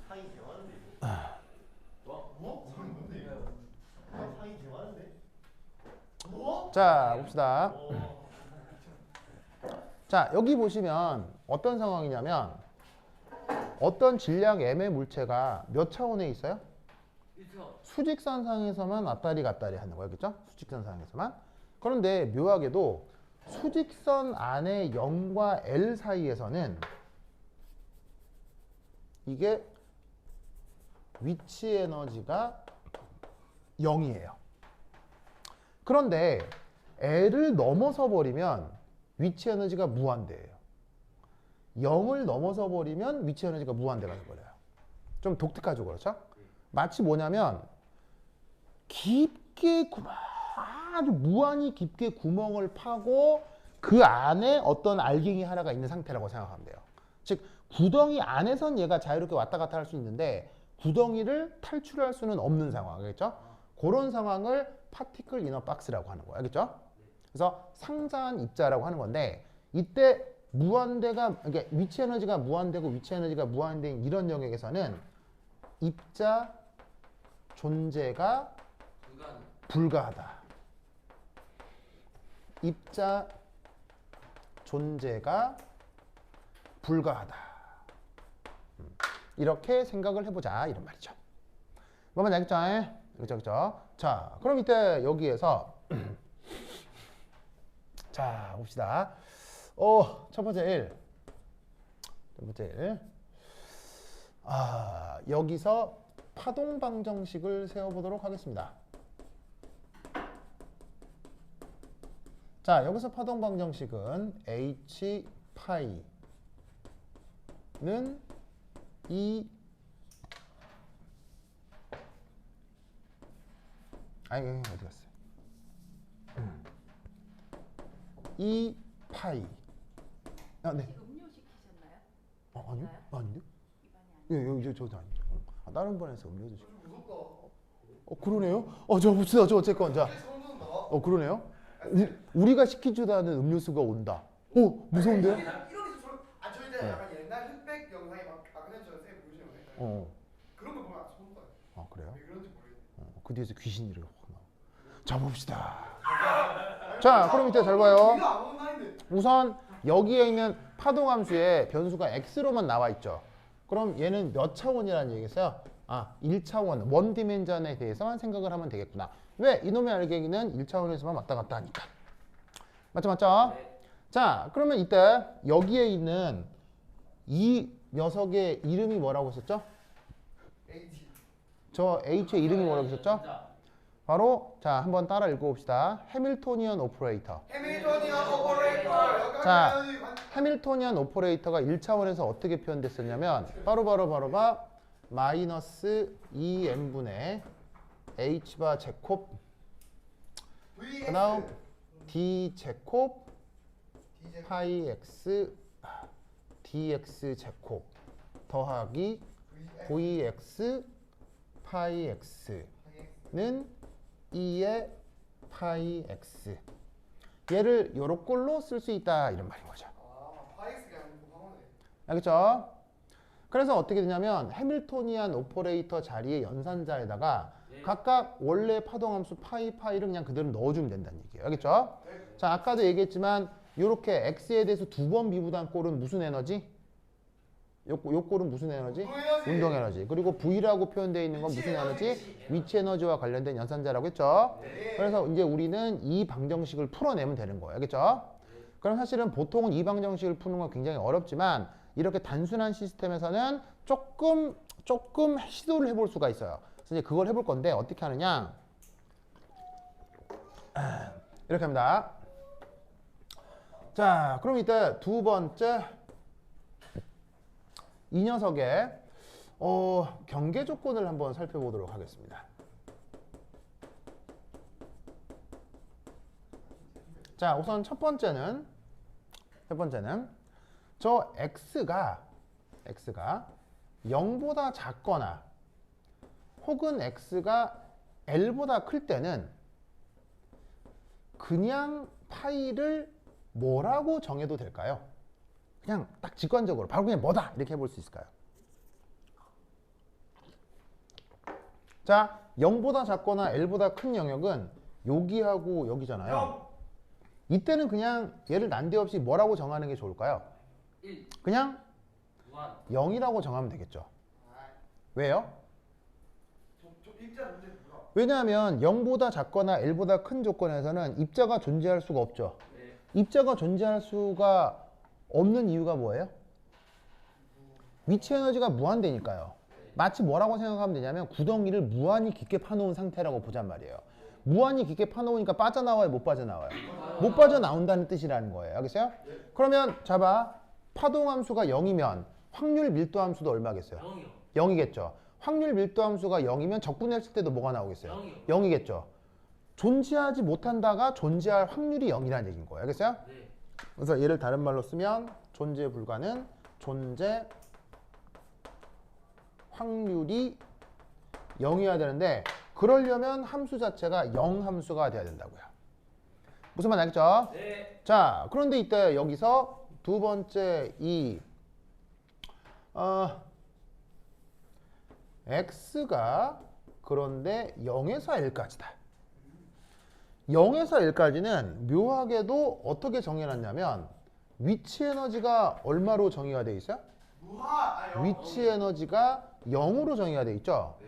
상이 개많은데 이거? 뭐? 상이 뭔데 이거? 상이 개많은데? 뭐? 자, 봅시다. 자, 여기 보시면 어떤 상황이냐면 어떤 질량 M의 물체가 몇 차원에 있어요? 1차. 수직선상에서만 왔다리 갔다리 하는 거예요. 그렇죠? 수직선상에서만. 그런데 묘하게도 수직선 안에 0과 L 사이에서는 이게 위치 에너지가 0이에요. 그런데 L을 넘어서 버리면 위치 에너지가 무한대예요. 0을 넘어서 버리면 위치 에너지가 무한대가 돼버려요. 좀 독특하죠, 그렇죠? 마치 뭐냐면 깊게 아주 무한히 깊게 구멍을 파고 그 안에 어떤 알갱이 하나가 있는 상태라고 생각하면 돼요. 즉 구덩이 안에선 얘가 자유롭게 왔다 갔다 할 수 있는데 구덩이를 탈출할 수는 없는 상황, 알겠죠? 그런 상황을 파티클 이너 박스라고 하는 거예요, 알겠죠? 그래서 상자한 입자라고 하는 건데 이때 무한대가 그러니까 위치 에너지가 무한대고 위치 에너지가 무한대인 이런 영역에서는 입자 존재가 불가하다. 입자 존재가 불가하다. 이렇게 생각을 해보자 이런 말이죠. 뭐만 알겠죠? 그렇죠, 그렇죠. 자, 그럼 이때 여기에서 자 봅시다. 첫 번째 1. 첫 번째 1. 여기서 파동 방정식을 세워보도록 하겠습니다. 자, 여기서 파동 방정식은 h 파이는 어디 갔어요? 이 파이. 네. 음료 시키셨나요? 아니요? 아닌데? 입안이 아니에요. 예, 저도 아니죠. 다른 번에서 음료도 시켜. 그러네요. 저 봅시다. 저 어쨌건 자. 그러네요. 우리가 시키지도 않은 음료수가 온다. 무서운데요? 저희 때 약간 옛날 흑백 영상에 막 아그네처럼 쌤 보시잖아요. 그런 거 보면 소름 돋아요. 그래요? 왜 그런지 모르겠어요. 그 뒤에서 귀신이 이렇게 확 나와. 자, 봅시다. 자, 그럼 이제 잘 봐요. 이거 안 온라인데. 우선 여기에 있는 파동함수에 변수가 x로만 나와 있죠. 그럼 얘는 몇 차원이라는 얘기겠어요? 1차원, 원 디멘전에 대해서만 생각을 하면 되겠구나. 왜? 이놈의 알갱이는 1차원에서만 왔다 갔다 하니까. 맞죠, 맞죠? 네. 자, 그러면 이때 여기에 있는 이 녀석의 이름이 뭐라고 했었죠? H. 저 H의 이름이 뭐라고 했었죠? 바로 자, 한번 따라 읽어봅시다. 해밀토니언 오퍼레이터. 해밀토니언 오퍼레이터. 자, 해밀토니언 오퍼레이터가 1차원에서 어떻게 표현됐었냐면 바로 마이너스 2n분의 h바 제곱 그 다음 d 제곱 파이 x dx 제곱 더하기 vx 파이 x는 2의 파이 x 얘를 요런 꼴로 쓸 수 있다 이런 말인 거죠. 파이스가 아니고 방어네. 알겠죠? 그래서 어떻게 되냐면 해밀토니안 오퍼레이터 자리의 연산자에다가 각각 원래 파동함수 파이를 그냥 그대로 넣어주면 된다는 얘기예요. 알겠죠? 자, 아까도 얘기했지만 이렇게 x에 대해서 두 번 미분한 꼴은 무슨 에너지? 요 꼴은 무슨 에너지? 운동 에너지. 그리고 V라고 표현되어 있는 건 무슨 에너지? 위치 에너지와 관련된 연산자라고 했죠? 그래서 이제 우리는 이 방정식을 풀어내면 되는 거예요. 알겠죠? 그럼 사실은 보통은 이 방정식을 푸는 건 굉장히 어렵지만 이렇게 단순한 시스템에서는 조금 시도를 해볼 수가 있어요. 그래서 이제 그걸 해볼 건데 어떻게 하느냐? 이렇게 합니다. 자, 그럼 이때 두 번째 이 녀석의 경계 조건을 한번 살펴보도록 하겠습니다. 자, 우선 첫 번째는 저 x가 0보다 작거나 혹은 x가 l보다 클 때는 그냥 파이를 뭐라고 정해도 될까요? 그냥 딱 직관적으로 바로 그냥 뭐다 이렇게 해볼 수 있을까요? 자, 0보다 작거나 L보다 큰 영역은 여기하고 여기잖아요. 이때는 그냥 얘를 난데없이 뭐라고 정하는 게 좋을까요? 1 그냥 무한 0이라고 정하면 되겠죠. 왜요? 저 일자 문제 뭐야? 왜냐하면 0보다 작거나 L보다 큰 조건에서는 입자가 존재할 수가 없죠. 네. 입자가 존재할 수가 없는 이유가 뭐예요? 위치 에너지가 무한대니까요. 마치 뭐라고 생각하면 되냐면 구덩이를 무한히 깊게 파놓은 상태라고 보잔 말이에요. 무한히 깊게 파놓으니까 빠져나와요, 못 빠져나와요? 못 빠져나온다는 뜻이라는 거예요. 알겠어요? 그러면 자봐. 파동함수가 0이면 확률 밀도함수도 얼마겠어요? 0이요 0이겠죠. 확률 밀도함수가 0이면 적분했을 때도 뭐가 나오겠어요? 0이요 0이겠죠. 존재하지 못한다가 존재할 확률이 0이라는 얘기인 거예요. 알겠어요? 네 그래서 얘를 다른 말로 쓰면 존재 불가는 존재 확률이 0이어야 되는데 그러려면 함수 자체가 0 함수가 돼야 된다고요. 무슨 말 알겠죠? 네. 자, 그런데 이때 여기서 두 번째 이 x가 그런데 0에서 L까지다. 0에서 L까지는 묘하게도 어떻게 정해놨냐면 위치 에너지가 얼마로 정의가 돼 있어요? 위치 에너지가 0으로 정의가 돼 있죠. 네.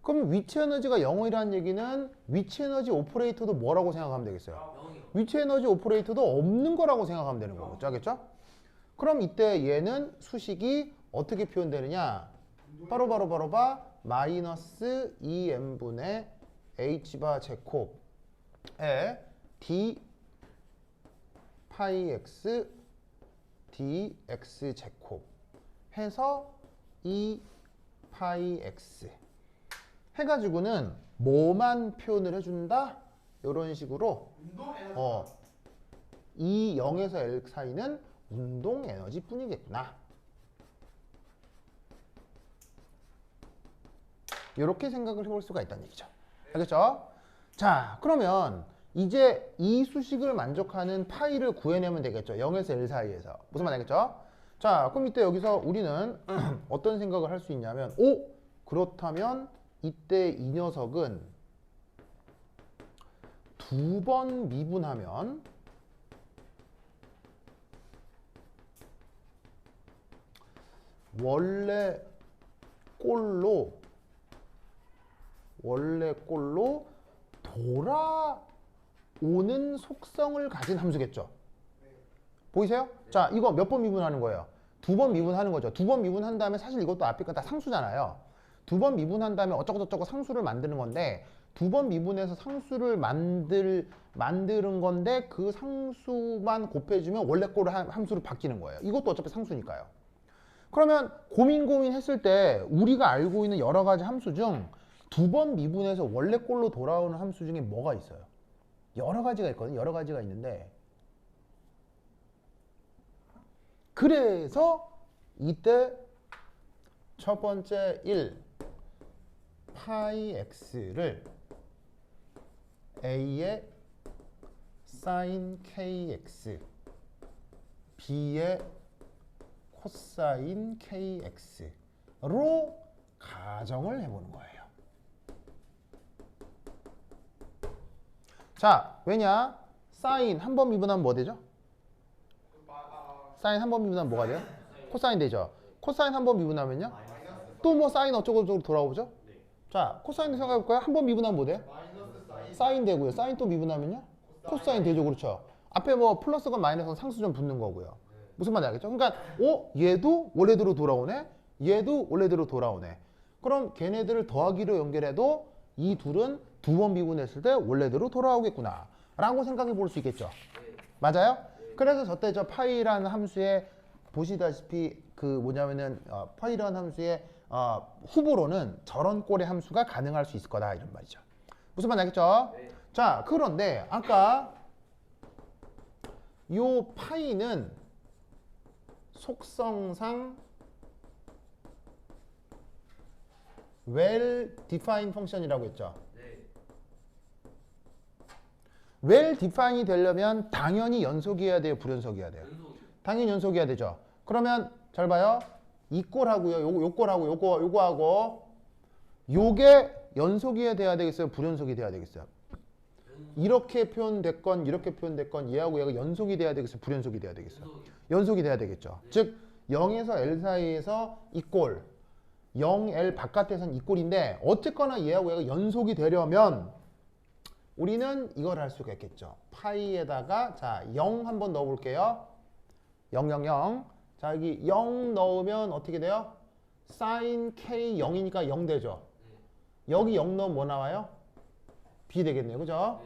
그럼 위치 에너지가 0이라는 얘기는 위치 에너지 오퍼레이터도 뭐라고 생각하면 되겠어요? 0이요 위치 에너지 오퍼레이터도 없는 거라고 생각하면 되는 거겠죠. 알겠죠? 그럼 이때 얘는 수식이 어떻게 표현되느냐? 바로 봐. 마이너스 2n분의 h바 제곱에 d 파이 x dx 제곱 해서 2 파이 x 해가지고는 뭐만 표현을 해준다? 이런 식으로 운동 에너지. 이 0에서 L 사이는 운동 에너지 뿐이겠구나. 이렇게 생각을 해볼 수가 있다는 얘기죠. 알겠죠? 자, 그러면 이제 이 수식을 만족하는 파이를 구해내면 되겠죠. 0에서 L 사이에서. 무슨 말 알겠죠? 자, 그럼 이때 여기서 우리는 어떤 생각을 할 수 있냐면 그렇다면 이때 이 녀석은 두 번 미분하면 원래 꼴로 돌아오는 속성을 가진 함수겠죠. 보이세요? 자, 이거 몇 번 미분하는 거예요? 두 번 미분하는 거죠. 두 번 미분한 다음에 사실 이것도 앞에 거 다 상수잖아요. 두 번 미분한 다음에 어쩌고저쩌고 상수를 만드는 건데 두 번 미분해서 상수를 만드는 건데 그 상수만 곱해주면 원래 꼴 함수로 바뀌는 거예요. 이것도 어차피 상수니까요. 그러면 고민했을 때 우리가 알고 있는 여러 가지 함수 중 두 번 미분해서 원래 꼴로 돌아오는 함수 중에 뭐가 있어요? 여러 가지가 있거든요. 여러 가지가 있는데 그래서 이때 첫 번째 1 파이 x를 a의 sin kx b의 코사인 kx로 가정을 해보는 거예요. 자, 왜냐? 사인 한 번 미분하면 뭐 되죠? 사인 한 번 미분하면 뭐가 돼요? 코사인 되죠. 코사인 한 번 미분하면요? 또 뭐 사인 어쩌고저쩌고 돌아오죠? 자, 코사인도 생각해볼까요? 한 번 미분하면 뭐 돼요? 사인 되고요. 사인 또 미분하면요? 코사인 되죠. 그렇죠. 앞에 뭐 플러스건 마이너스건 상수 좀 붙는 거고요. 무슨 말인지 알겠죠? 그러니까 얘도 원래대로 돌아오네. 얘도 원래대로 돌아오네. 그럼 걔네들을 더하기로 연결해도 이 둘은 두 번 미분했을 때 원래대로 돌아오겠구나 라고 생각해 볼 수 있겠죠. 맞아요? 그래서 저때 저 파이라는 함수에 보시다시피 그 뭐냐면은 파이라는 함수의 후보로는 저런 꼴의 함수가 가능할 수 있을 거다 이런 말이죠. 무슨 말인지 알겠죠? 자, 그런데 아까 요 파이는 속성상 well defined function이라고 했죠. well define이 되려면 당연히 연속이어야 돼요, 불연속이어야 돼요? 당연히 연속이어야 되죠. 그러면 잘 봐요. 이 꼴하고요, 요 꼴하고 요거하고 요게 연속이 돼야 되겠어요? 불연속이 돼야 되겠어요? 이렇게 표현됐건 이렇게 표현됐건 얘하고 얘가 연속이 돼야 되겠어요? 불연속이 돼야 되겠어요? 연속이 돼야 되겠죠. 즉 0에서 L 사이에서 이꼴 0L 바깥에서는 이꼴인데 어쨌거나 얘하고 얘가 연속이 되려면 우리는 이걸 할 수가 있겠죠. 파이에다가 자, 0 한번 넣어 볼게요. 0, 0, 0. 자, 여기 0 넣으면 어떻게 돼요? sin k 0이니까 0 되죠. 여기 0 넣으면 뭐 나와요? b 되겠네요. 그죠?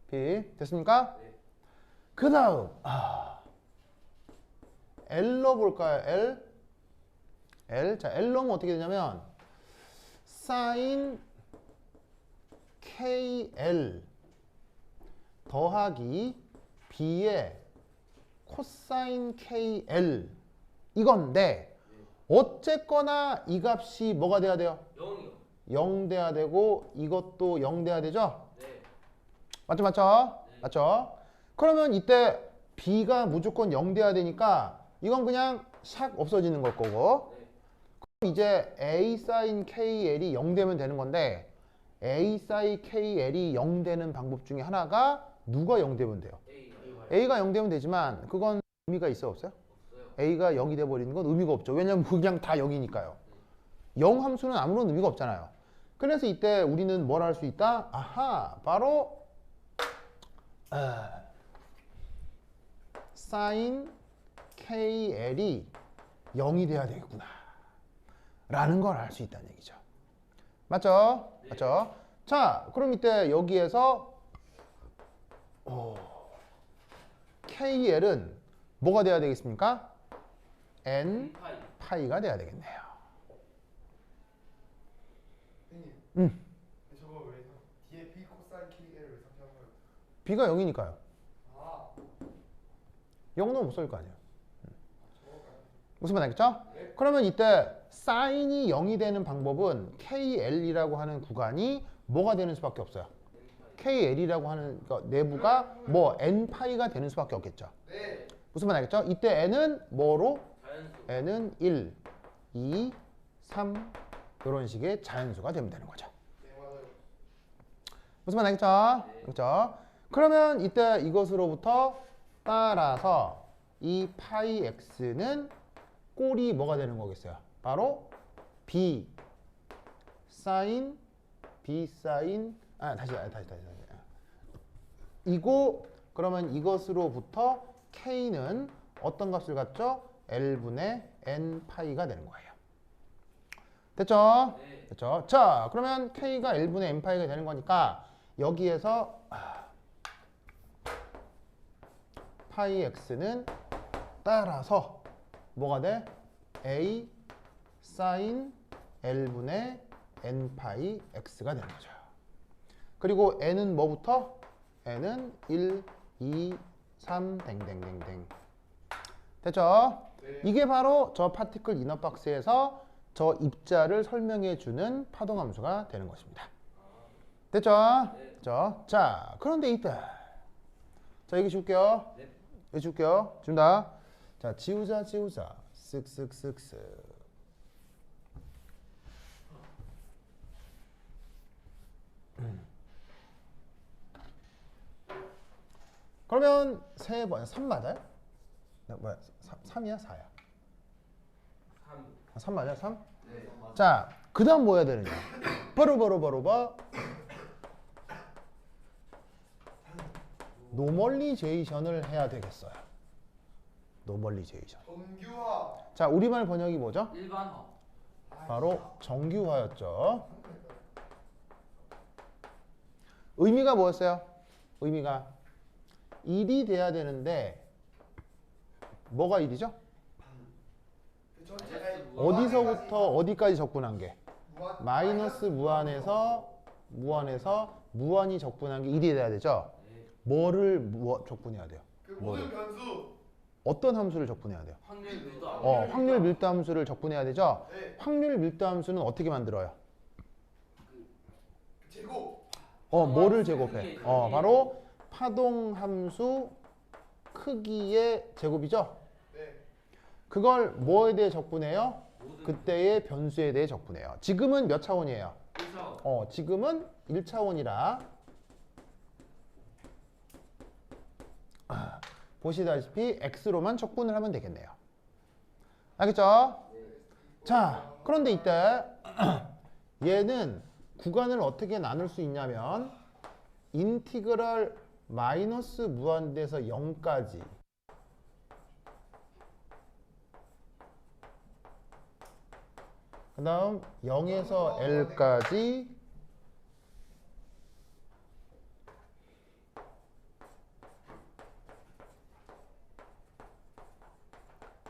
b 됐습니까? 그 다음 L 넣어볼까요? L. 자, L 넣으면 어떻게 되냐면 sin KL 더하기 B의 코사인 KL 이건데 어쨌거나 이 값이 뭐가 돼야 돼요? 0이요. 0 돼야 되고 이것도 0 돼야 되죠? 네. 맞죠? 네. 맞죠? 그러면 이때 B가 무조건 0 돼야 되니까 이건 그냥 샥 없어지는 걸 거고 네. 그럼 이제 A sin KL이 0 되면 되는 건데 A sin KL이 0 되는 방법 중에 하나가 누가 0 되면 돼요? A가 0 되면 되지만 그건 의미가 있어 없어요? 없어요. A가 0이 돼버리는 건 의미가 없죠. 왜냐면 그냥 다 0이니까요. 0 함수는 아무런 의미가 없잖아요. 그래서 이때 우리는 뭘 할 수 있다? 아하, 바로 sin KL이 0이 돼야 되겠구나 라는 걸 알 수 있다는 얘기죠. 맞죠? 네. 맞죠? 자, 그럼 이때 여기에서 KL은 뭐가 돼야 되겠습니까? N 파이. 파이가 돼야 되겠네요. 형님. 저거 왜 뒤에 B 코사인 K를 왜 삭제한 거예요? B가 0이니까요. 아, 0 넣으면 못 쓸 거 아니에요. 무슨 말 알겠죠? 그러면 이때 사인이 0이 되는 방법은 KL이라고 하는 구간이 뭐가 되는 수밖에 없어요. KL이라고 하는 내부가 뭐 N파이가 되는 수밖에 없겠죠. 네. 무슨 말 알겠죠? 이때 N은 뭐로? 자연수. N은 1, 2, 3 이런 식의 자연수가 되면 되는 거죠. 네, 맞아요. 무슨 말 알겠죠? 그렇죠? 그러면 이때 이것으로부터 따라서 이 파이 x는 꼴이 뭐가 되는 거겠어요? 바로 b 사인 다시 이거 그러면 이것으로부터 k는 어떤 값을 갖죠? L분의 n 파이가 되는 거예요. 됐죠? 네. 됐죠? 자, 그러면 k가 L분의 n 파이가 되는 거니까 여기에서 파이 x는 따라서 뭐가 돼? a 사인 L분의 n 파이 x가 되는 거죠. 그리고 n은 뭐부터? n은 1, 2, 3 댕댕댕댕. 됐죠? 네. 이게 바로 저 파티클 이너 박스에서 저 입자를 설명해 주는 파동함수가 되는 것입니다. 됐죠? 됐죠? 자, 그런데 이때 자, 여기 줄게요. 네. 여기 줄게요. 준다. 자, 지우자. 쓱쓱쓱쓱. 그러면 세 번, 3 맞아요? 뭐야? 3이야? 4야? 3. 3 맞아요? 3? 네. 자, 그 다음 뭐 해야 되느냐? 바로 노멀리제이션을 해야 되겠어요. 노멀리제이션. 정규화. 자, 우리말 번역이 뭐죠? 일반화. 바로 정규화였죠. 의미가 뭐였어요? 의미가 1이 돼야 되는데 뭐가 1이죠? 어디서부터 어디까지 접근한 게? 마이너스 무한에서 무한이 접근한 게 1이 돼야 되죠? 뭐를 접근해야 돼요? 그 모든 변수. 어떤 함수를 접근해야 돼요? 확률 밀도. 확률 밀도 함수를 접근해야 되죠? 네. 확률 밀도 함수는 어떻게 만들어요? 그 제곱. 뭐를 제곱해? 바로 파동 함수 크기의 제곱이죠? 네. 그걸 뭐에 대해 접근해요? 그때의 변수에 대해 적분해요. 지금은 몇 차원이에요? 1차원. 지금은 1차원이라 보시다시피 x로만 적분을 하면 되겠네요. 알겠죠? 자, 그런데 이때 얘는 구간을 어떻게 나눌 수 있냐면 인티그럴 마이너스 무한대에서 0까지 그 다음 0에서 L까지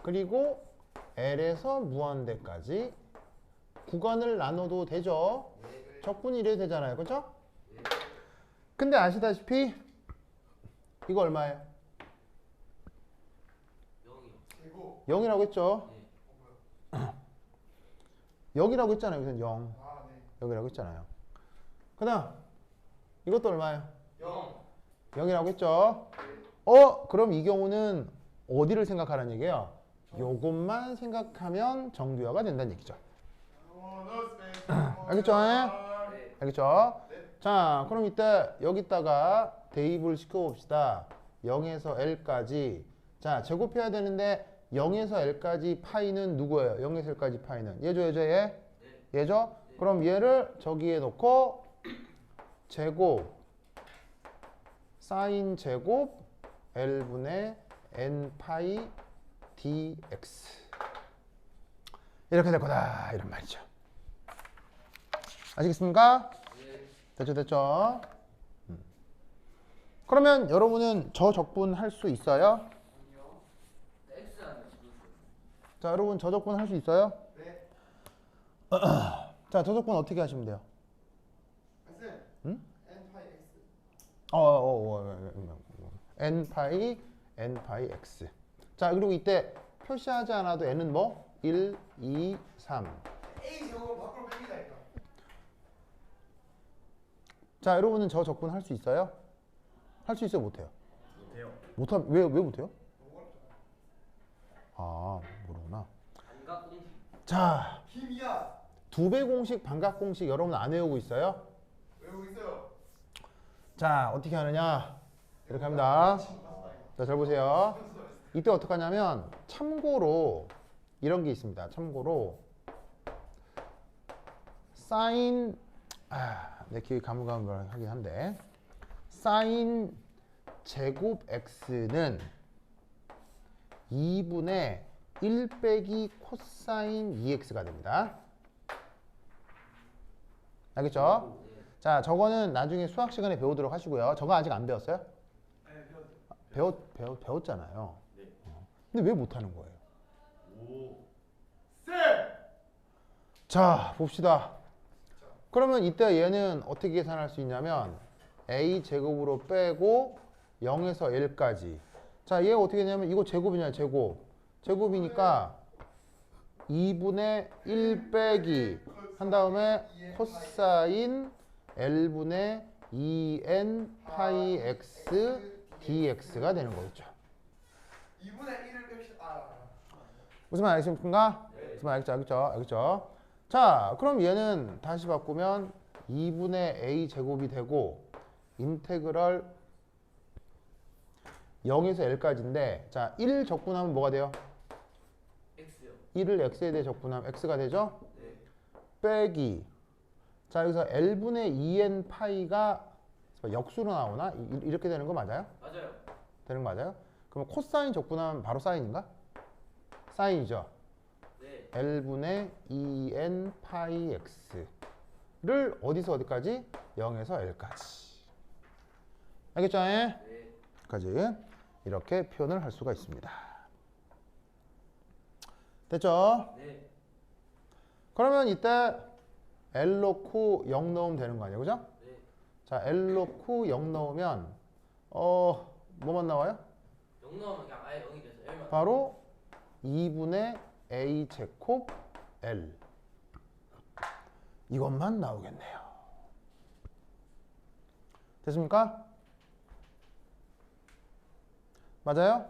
그리고 L에서 무한대까지 구간을 나눠도 되죠. 적분이 이래도 되잖아요. 그렇죠? 근데 아시다시피 이거 얼마예요? 0이요. 0이라고 했죠. 0이라고 했잖아요. 여기서는 0. 아, 네. 0이라고 했잖아요. 그 다음 이것도 얼마예요? 0. 0이라고 했죠. 그럼 이 경우는 어디를 생각하라는 얘기예요? 요것만 생각하면 정규어가 된다는 얘기죠. 알겠죠? 네. 알겠죠? 자, 그럼 이때 여기다가 대입을 시켜봅시다. 0에서 L까지. 자, 제곱해야 되는데 0에서 L까지 파이는 누구예요? 0에서 L까지 파이는 얘죠, 얘죠, 얘? 얘죠? 그럼 얘를 저기에 놓고 제곱 사인 제곱 L분의 N 파이 dx 이렇게 될 거다 이런 말이죠. 아시겠습니까? 됐죠, 됐죠? 그러면 여러분은 저 적분 할 수 있어요? X 아니면 자, 여러분 저 적분 할 수 있어요? 네. 자, 저 적분 어떻게 하시면 돼요? 쌤. 응? N 파이 X. n 파이 x. 자, 그리고 이때 표시하지 않아도 n은 뭐? 1, 2, 3. A 제곱은 밖으로 뺍니다, 일단. 자, 여러분은 저 적분 할 수 있어요? 할 수 있어요, 못해요? 못해요. 왜 못해요? 너무 어렵잖아. 아, 모르구나. 반각 공식. 자, 힘이야. 2배 공식, 반각 공식 여러분 안 외우고 있어요? 외우고 있어요. 자, 어떻게 하느냐? 이렇게 합니다. 자, 잘 보세요. 이때 어떻게 하냐면 참고로 이런 게 있습니다. 참고로 사인 내 기억이 가물가물하긴 한데 사인 제곱 x는 2분의 1 빼기 코사인 2x가 됩니다. 알겠죠? 자, 저거는 나중에 수학 시간에 배우도록 하시고요. 저거 아직 안 배웠어요? 네, 배웠어요. 배웠잖아요. 네. 근데 왜 못하는 거예요? 오. 쌤! 자, 봅시다. 그러면 이때 얘는 어떻게 계산할 수 있냐면 a 제곱으로 빼고 0에서 L까지. 자, 얘가 어떻게 되냐면 이거 제곱이냐, 제곱. 제곱이니까 2분의 1 빼기 한 다음에 코사인 L분의 2n 파이 x dx가 되는 거겠죠. 2분의 1을 뺍시다. 무슨 말 알겠습니까? 무슨 말 알겠죠? 알겠죠? 자, 그럼 얘는 다시 바꾸면 2분의 a 제곱이 되고 인테그럴 0에서 L까지인데 자, 1 적분하면 뭐가 돼요? X요. 1을 x에 대해 적분하면 x가 되죠? 네. 빼기 자, 여기서 L분의 2n 파이가 역수로 나오나? 이렇게 되는 거 맞아요? 맞아요. 되는 거 맞아요? 그럼 코사인 적분하면 바로 사인인가? 사인이죠. 네. L분의 2n 파이 x를 어디서 어디까지? 0에서 L까지. 알겠죠? 네. 까지 이렇게 표현을 할 수가 있습니다. 됐죠? 네. 그러면 이때 L 넣고 0 넣으면 되는 거 아니에요? 그죠? 네. 자, L 넣고 0 넣으면 뭐만 나와요? 0 넣으면 그냥 아예 0이 돼서 L만. 바로 2분의 a 제곱 L 이것만 나오겠네요. 됐습니까? 맞아요?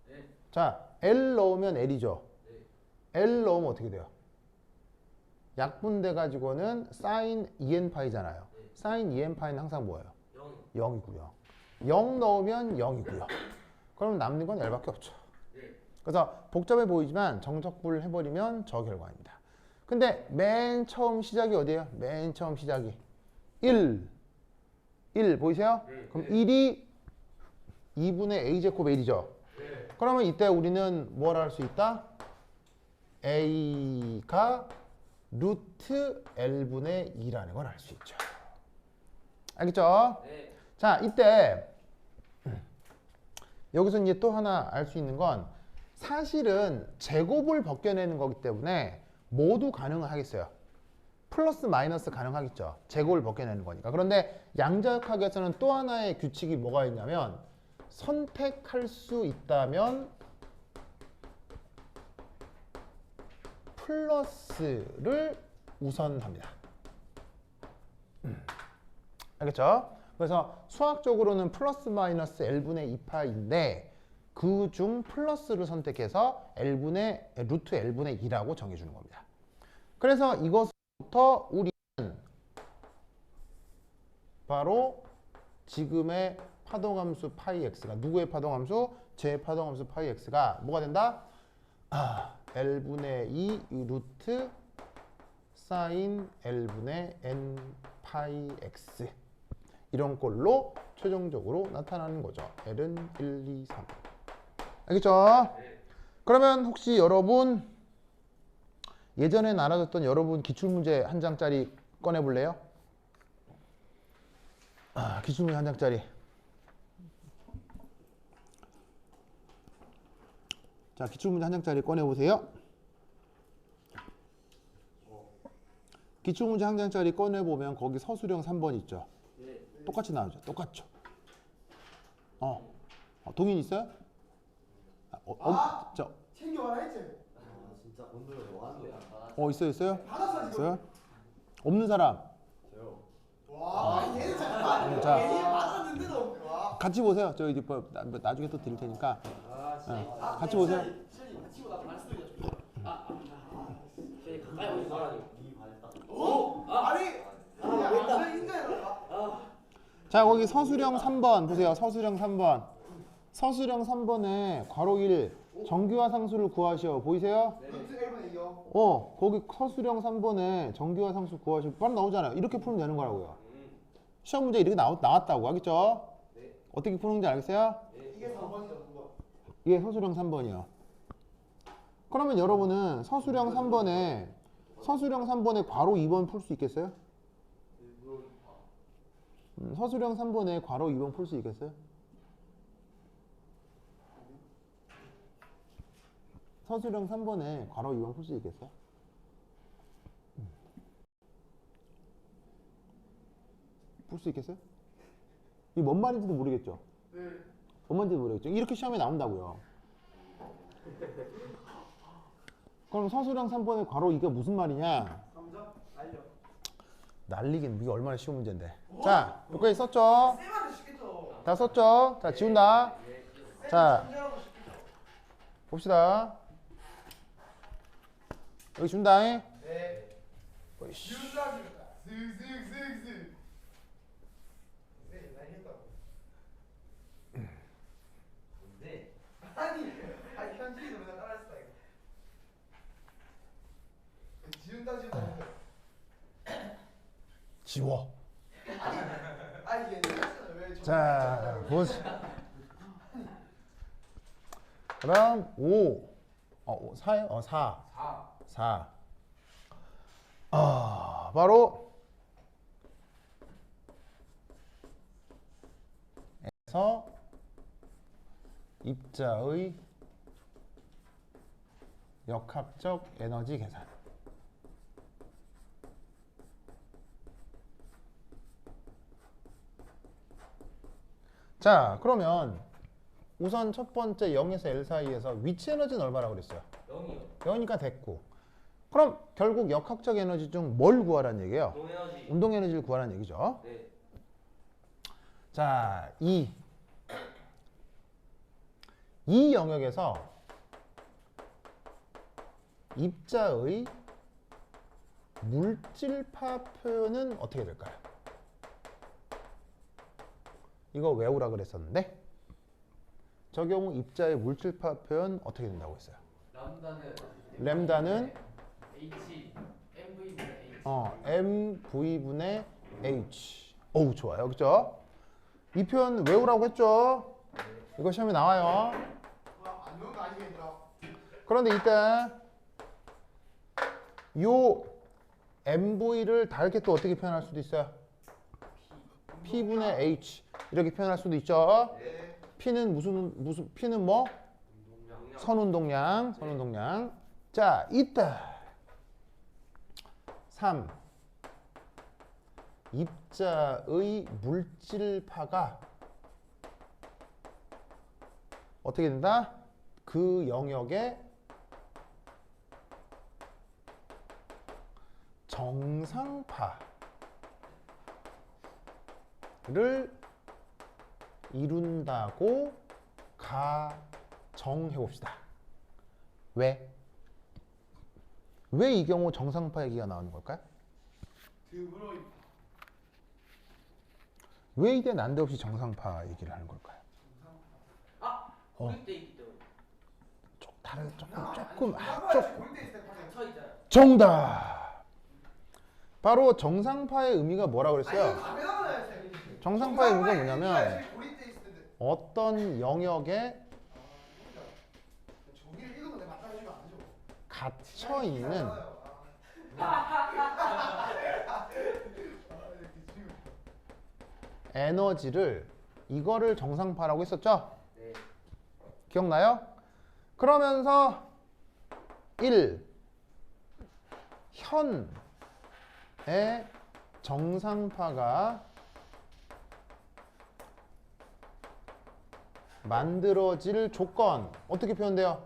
네. 자, L 넣으면 L이죠. 네. L 넣으면 어떻게 돼요? 약분돼 가지고는 사인 2n파이잖아요. 사인 2n파이는 항상 뭐예요? 0. 0이고요. 0 넣으면 0이고요. 그럼 남는 건 L밖에 없죠. 그래서 복잡해 보이지만 정적분을 해버리면 저 결과입니다. 근데 맨 처음 시작이 어디예요? 맨 처음 시작이 1 보이세요? 그럼 1이 2분의 a제곱 L이죠. 그러면 이때 우리는 뭘 할 수 있다? a가 루트 L분의 2라는 걸 알 수 있죠. 알겠죠? 네. 자, 이때 여기서 이제 또 하나 알 수 있는 건 사실은 제곱을 벗겨내는 거기 때문에 모두 가능하겠어요. 플러스 마이너스 가능하겠죠. 제곱을 벗겨내는 거니까. 그런데 양자역학에서는 또 하나의 규칙이 뭐가 있냐면 선택할 수 있다면 플러스를 우선합니다. 알겠죠? 그래서 수학적으로는 플러스 마이너스 L분의 2파인데 그 중 플러스를 선택해서 루트 L분의 2라고 정해주는 겁니다. 그래서 이것부터 우리는 바로 지금의 파동함수 파이 x가 누구의 파동함수? 제 파동함수 파이 x가 뭐가 된다? L분의 2 루트 사인 L분의 n 파이 x 이런 꼴로 최종적으로 나타나는 거죠. L은 1, 2, 3. 알겠죠? 그러면 혹시 여러분 예전에 알아뒀던 여러분 기출문제 한 장짜리 꺼내볼래요? 기출문제 한 장짜리. 자, 기출문제 한 장짜리 꺼내보세요. 기출문제 한 장짜리 꺼내보면 거기 서술형 3번 있죠? 똑같이 나오죠? 똑같죠? 동인 있어요? 챙겨와라 했지. 진짜 오늘 뭐 하는 거야? 있어요? 받았어 지금. 있어요? 없는 사람? 와, 얘는 잠깐만. 자. 얘 받았는데도 와. 같이 보세요. 저 이제 나중에 또 드릴 테니까. 같이 보세요. 시현이 같이 보다 반 수도 있어. 저희 가까이 오지 말라니. 아니. 인정해라. 자, 거기 서술형 3번 보세요. 서술형 3번. 서술형 3번에 괄호 1 정규화 상수를 구하시오. 보이세요? 루트 1분의 2요. 거기 서술형 3번에 정규화 상수 구하시오. 바로 나오잖아요. 이렇게 풀면 되는 거라고요. 시험 문제 이렇게 나왔다고. 알겠죠? 어떻게 푸는지 알겠어요? 이게 3번이죠, 3번. 이게 서술형 3번이요. 그러면 여러분은 서술형 3번에 괄호 2번 풀 수 있겠어요? 서술형 3번에 괄호 2번 풀 수 있겠어요? 서술형 3번에 괄호 2번 풀 수 있겠어요? 풀 수 있겠어요? 이게 뭔 말인지도 모르겠죠? 네. 뭔 말인지도 모르겠죠? 이렇게 시험에 나온다고요. 그럼 서술형 3번에 괄호 2가 무슨 말이냐? 3점 알려. 난리긴 이게 얼마나 쉬운 문제인데. 자, 여기까지 썼죠? 쌤한테 쉽겠죠. 다 썼죠? 자, 지운다. 자, 쌤한테 쉽겠죠. 봅시다. 여기 준다. 네. 어이씨. 지운다 지운다. 쓱쓱쓱쓱. 쌤 옛날에 했다고. 뭔데? 아니 현진이도 맨날 따라했다 이거. 지운다 지운다 했어요. 지워. 아니 얘 했잖아 왜? 자, 보자. 그럼 5. 4요? 4. 4. 바로 에서 입자의 역학적 에너지 계산. 자, 그러면 우선 첫 번째 0에서 L 사이에서 위치 에너지는 얼마라고 그랬어요? 0이요. 0이니까 됐고. 그럼 결국 역학적 에너지 중 뭘 구하라는 얘기예요? 동에너지. 운동 에너지를 구하라는 얘기죠. 네. 자, 이 영역에서 입자의 물질파 표현은 어떻게 될까요? 이거 외우라 그랬었는데 저 경우 입자의 물질파 표현 어떻게 된다고 했어요? 램다는 H MV분의 H. MV분의 H. 어우 좋아요, 그죠? 이 표현 외우라고 했죠? 이거 시험에 나와요. 안 넣은 거 아니겠죠? 그런데 이때 요 MV를 다르게 또 어떻게 표현할 수도 있어요? P분의 H 이렇게 표현할 수도 있죠. 네. P는 무슨 P는 뭐? 선운동량. 자, 이때 3. 입자의 물질파가 어떻게 된다? 그 영역의 정상파를 이룬다고 가정해 봅시다. 왜? 왜 이 경우 정상파 얘기가 나오는 걸까요? 드물어 왜 이때 난데없이 정상파 얘기를 하는 걸까요? 고립돼 있기 때문에. 조금 고립돼 있을 때 쳐 있잖아요. 정답. 바로 정상파의 의미가 뭐라 그랬어요? 카메라만 정상파의 의미가 뭐냐면 고립돼 있을 텐데. 어떤 영역에 저기를 읽어도 내가 맞다 해주면 안 되죠. 갇혀 있는 에너지를 이거를 정상파라고 했었죠? 네. 기억나요? 그러면서 1. 현의 정상파가 만들어질 조건 어떻게 표현돼요?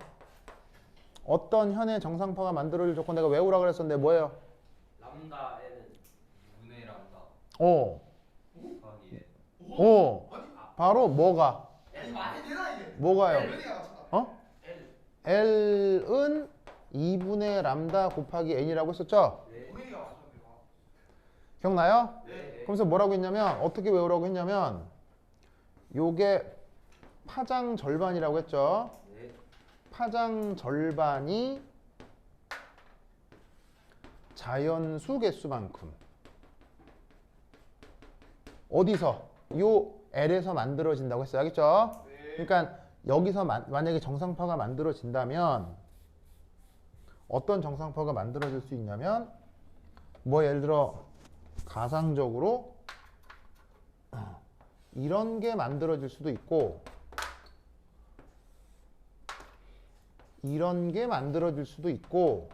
어떤 현의 정상파가 만들어질 조건 내가 외우라 그랬었는데 뭐예요? 람다에는 2분의 람다. 오, 곱하기 바로 뭐가? 많이 되나 이게? 뭐가요? L이가 맞췄다. 어? L. L은 2분의 람다 곱하기 n이라고 했었죠? 네. L이가 맞췄네. 기억나요? 네. 그러면서 뭐라고 했냐면 어떻게 외우라고 했냐면 요게 파장 절반이라고 했죠. 네. 파장 절반이 자연수 개수만큼 어디서? 요 L에서 만들어진다고 했어요. 알겠죠? 그러니까 여기서 만약에 정상파가 만들어진다면 어떤 정상파가 만들어질 수 있냐면 뭐 예를 들어 가상적으로 이런 게 만들어질 수도 있고 이런 게 만들어질 수도 있고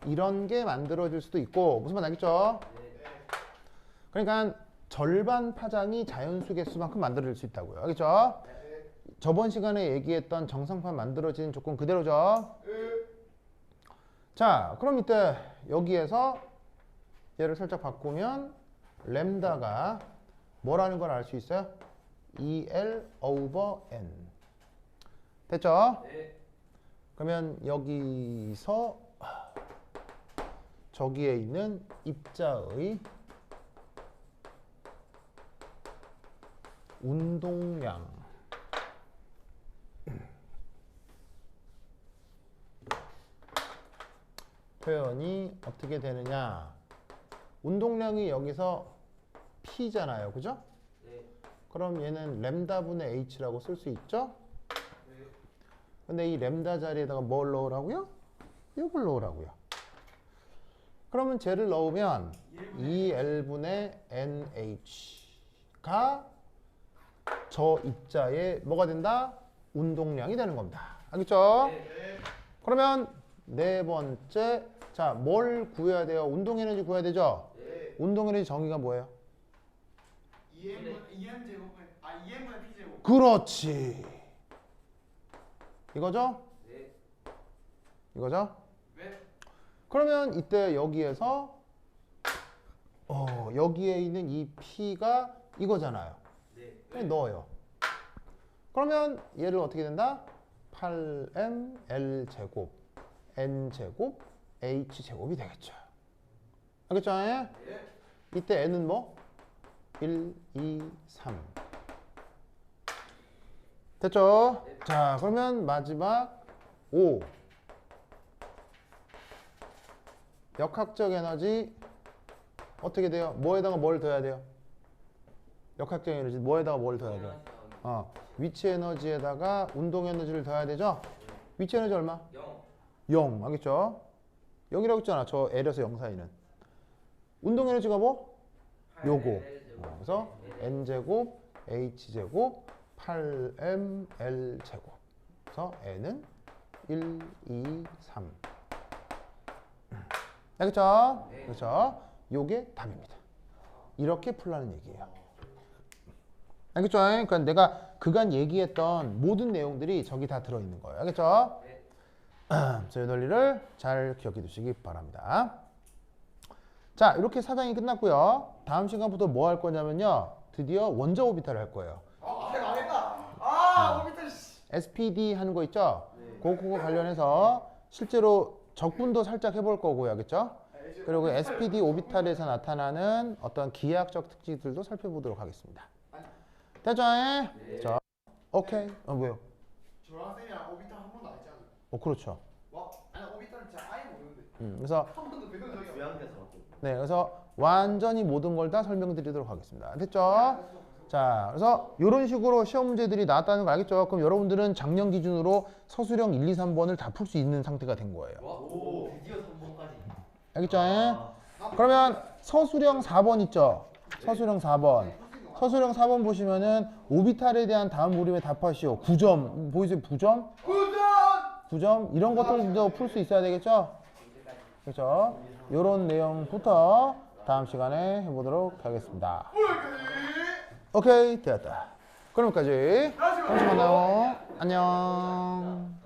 이런 게 만들어질 수도 있고 무슨 말 알겠죠? 그러니까 절반 파장이 자연수 개수만큼 만들어질 수 있다고요. 알겠죠? 저번 시간에 얘기했던 정상파 만들어진 조건 그대로죠? 자, 그럼 이때 여기에서 얘를 살짝 바꾸면 램다가 뭐라는 걸 알 수 있어요? EL over N. 됐죠? 네. 그러면 여기서 저기에 있는 입자의 운동량 표현이 어떻게 되느냐? 운동량이 여기서 P잖아요. 그죠? 네. 그럼 얘는 램다분의 H라고 쓸 수 있죠? 근데 이 램다 자리에다가 뭘 넣으라고요? 이걸 넣으라고요. 그러면 쟤를 넣으면 2L분의 NH가 저 입자의 뭐가 된다? 운동량이 되는 겁니다. 알겠죠? 그러면 네 번째, 자, 뭘 구해야 돼요? 운동 에너지 구해야 되죠? 운동 에너지 정의가 뭐예요? EM 제곱 EM분의 P 제곱. 그렇지. 이거죠? 네. 이거죠? 왜? 그러면 이때 여기에서 여기에 있는 이 P가 이거잖아요. 네. 그냥 넣어요. 그러면 얘를 어떻게 된다? 8m L 제곱 N 제곱 H 제곱이 되겠죠. 알겠죠? 예? 이때 N은 뭐? 1, 2, 3. 됐죠? 자, 그러면 마지막 5. 역학적 에너지 어떻게 돼요? 뭐에다가 뭘 더해야 돼요? 역학적 에너지 뭐에다가 뭘 더해야 돼요? 위치 에너지에다가 운동 에너지를 더해야 되죠? 위치 에너지 얼마? 0. 알겠죠? 0이라고 했잖아. 저 L에서 0 사이는. 운동 에너지가 뭐? 요거. 그래서 N제곱 H제곱 8mL 제곱. 그래서 N은 1, 2, 3. 알겠죠? 그렇죠? 요게 답입니다. 이렇게 풀라는 얘기예요. 알겠죠? 그러니까 내가 그간 얘기했던 모든 내용들이 저기 다 들어있는 거예요. 알겠죠? 이 논리를 잘 기억해 두시기 바랍니다. 자, 이렇게 4장이 끝났고요. 다음 시간부터 뭐 할 거냐면요. 드디어 원자 오비탈을 할 거예요. 망했다. 오비탈 씨. SPD 하는 거 있죠? 그거 관련해서 실제로 적분도 살짝 해볼 거고요. 알겠죠? 그리고 SPD 오비탈에서 나타나는 어떤 기하학적 특징들도 살펴보도록 하겠습니다. 됐죠? 자, 오케이. 왜요? 저랑 쌤이랑 오비탈 한 번도 안 했잖아. 그렇죠. 와, 아니 오비탈은 진짜 아예 모르는데. 그래서 한 번도 배운 적이 없어. 주양대서. 네, 그래서 완전히 모든 걸 다 설명드리도록 하겠습니다. 됐죠? 자, 그래서 이런 식으로 시험 문제들이 나왔다는 거 알겠죠? 그럼 여러분들은 작년 기준으로 서술형 1, 2, 3번을 다 풀 수 있는 상태가 된 거예요. 오, 드디어 3번까지. 알겠죠? 그러면 서술형 4번 있죠? 서술형 4번. 서술형 4번 보시면은 오비탈에 대한 다음 물음에 답하시오. 9점. 보이세요? 9점? 9점? 이런 것들도 풀 수 있어야 되겠죠? 그렇죠? 이런 내용부터 다음 시간에 해보도록 하겠습니다. 오케이, 되었다. 그럼 여기까지. 다음 시간에 만나요. 안녕.